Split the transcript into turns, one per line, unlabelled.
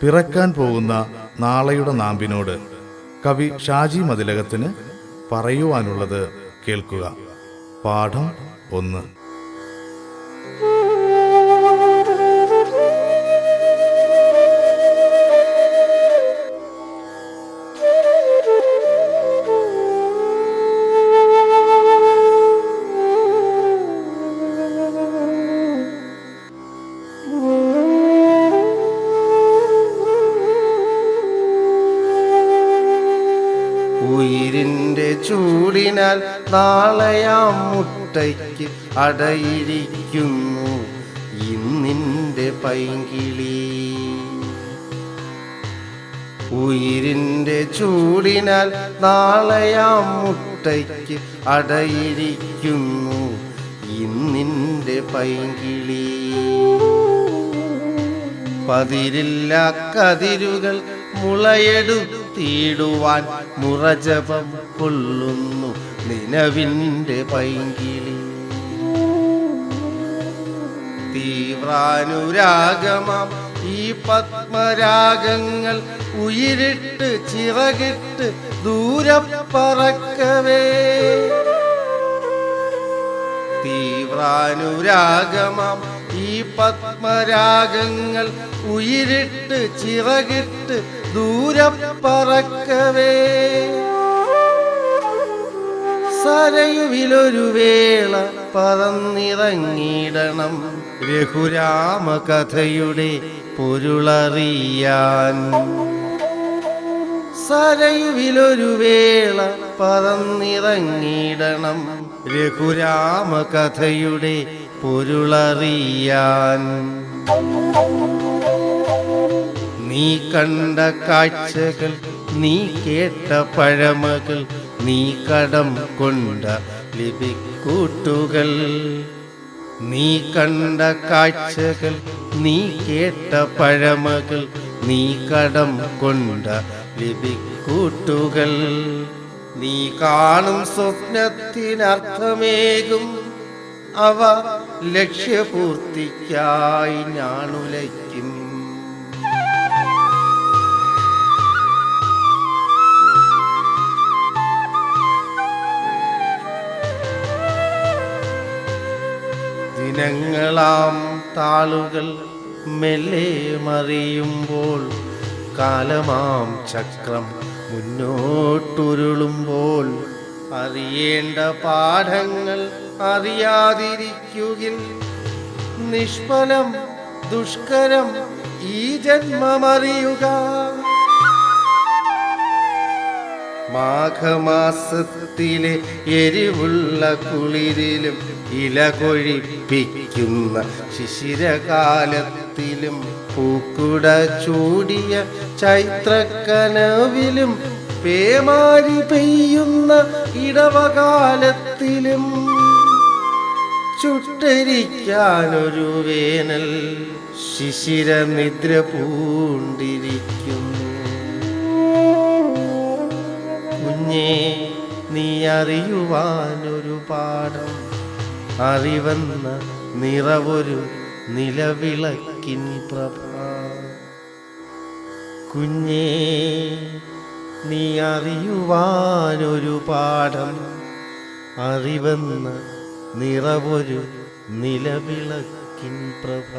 പിറക്കാൻ പോകുന്ന നാളെയുടെ നാമ്പിനോട് കവി ഷാജി മതിലകത്തിന് പറയുവാനുള്ളത് കേൾക്കുക. പാഠം 1.
ഉയിരിൻ്റെ ചൂടിനാൽ നാളെയാം മുട്ടയ്ക്ക് അടയിരിക്കുന്നു ഇന്നിൻ്റെ പൈങ്കിളി. ഉയിരിൻ്റെ ചൂടിനാൽ നാളെയാം മുട്ടയ്ക്ക് അടയിരിക്കുന്നു ഇന്നിൻ്റെ പൈങ്കിളി. പതിരില്ല കതിരുകൾ മുളയെടുത്തിടുവാൻ മുറജപം കൊള്ളുന്നു നിലവിൻ്റെ പൈങ്കിളി. തീവ്രാനുരാഗമാം ഈ പത്മരാഗങ്ങൾ ഉയിരിട്ട് ചിറകിട്ട് ദൂരെ പറക്കവേ. തീവ്രാനുരാഗമാം ഈ പത്മരാഗങ്ങൾ ഉയിരിട്ട് ചിറകിട്ട് ദൂരെ പറക്കവേ. സരയുവിലൊരു വേള പറന്നിറങ്ങിടണം രഘുരാമ കഥയുടെ പൊരുളറിയാൻ. സരയുവിലൊരു വേള പറന്നിറങ്ങിടണം രഘുരാമ കഥയുടെ പൊരുളറിയാൻ. നീ കണ്ട കാഴ്ചകൾ, നീ കേട്ട പഴമകൾ, നീ കടം കൊണ്ട ലിപിക്കൂട്ടുകൾ. നീ കണ്ട കാഴ്ചകൾ, നീ കേട്ട പഴമകൾ, നീ കടം കൊണ്ട ലിപിക്കൂട്ടുകൾ. നീ കാണും സ്വപ്നത്തിനർത്ഥമേകും അവ ലക്ഷ്യപൂർത്തിക്കായി ഞാനുലയ്ക്കും. ദിനങ്ങളാം താളുകൾ മെല്ലെ മറിയുമ്പോൾ, കാലമാം ചക്രം മുന്നോട്ടുരുളുമ്പോൾ, അറിയേണ്ട പാഠങ്ങൾ അറിയാതിരിക്കുകിൽ നിഷ്ഫലം ദുഷ്കരം ഈ ജന്മമറിയുക. മാഘമാസത്തിലെ എരിവുള്ള കുളിരിലും ഇല കൊഴിപ്പിക്കുന്ന ശിശിരകാലത്തിലും പൂക്കുട ചൂടിയ ചൈത്രക്കനവിലും പേമാരി പെയ്യുന്ന ഇടവകാലത്തിലും ചുട്ടരിക്കാനൊരു വേനൽ ശിശിരനിദ്ര പൂണ്ടിരിക്കുന്നു. കുഞ്ഞേ, നീ അറിയുവാനൊരു പാഠം, അറിവെന്ന നിറവൊരു നിലവിളക്കിൻ പ്രഭ. കുഞ്ഞേ, നീ അറിയുവാനൊരു പാഠം, അറിവെന്ന നിറവൊരു നിലവിളക്കിൻ പ്രഭ.